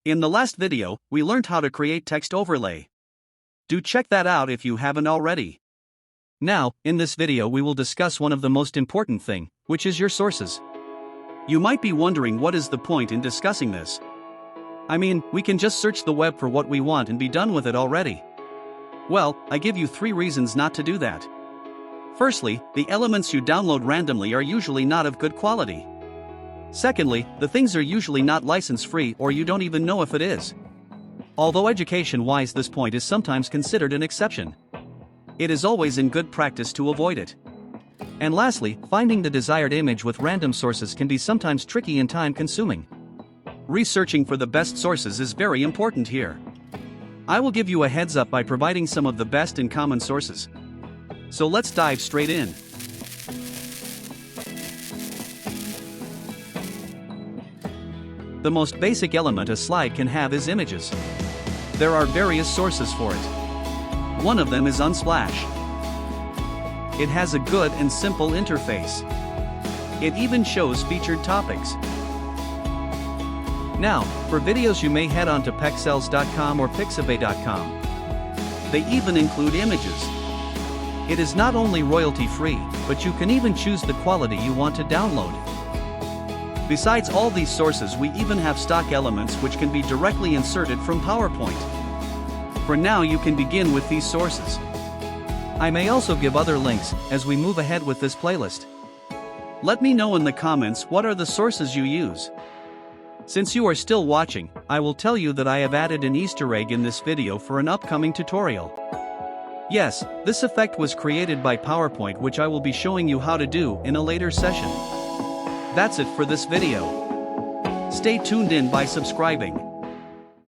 In the last video, we learned how to create text overlay. Do check that out if you haven't already. Now, in this video we will discuss one of the most important thing, which is your sources. You might be wondering what is the point in discussing this. I mean, we can just search the web for what we want and be done with it already. Well, I give you 3 reasons not to do that. Firstly, the elements you download randomly are usually not of good quality. Secondly, the things are usually not license-free or you don't even know if it is. Although education-wise this point is sometimes considered an exception. It is always in good practice to avoid it. And lastly, finding the desired image with random sources can be sometimes tricky and time-consuming. Researching for the best sources is very important here. I will give you a heads up by providing some of the best and common sources. So let's dive straight in. The most basic element a slide can have is images. There are various sources for it. One of them is Unsplash. It has a good and simple interface. It even shows featured topics. Now, for videos you may head on to pexels.com or pixabay.com. They even include images. It is not only royalty-free, but you can even choose the quality you want to download. Besides all these sources, we even have stock elements which can be directly inserted from PowerPoint. For now you can begin with these sources. I may also give other links as we move ahead with this playlist. Let me know in the comments what are the sources you use. Since you are still watching, I will tell you that I have added an Easter egg in this video for an upcoming tutorial. Yes, this effect was created by PowerPoint, which I will be showing you how to do in a later session. That's it for this video. Stay tuned in by subscribing.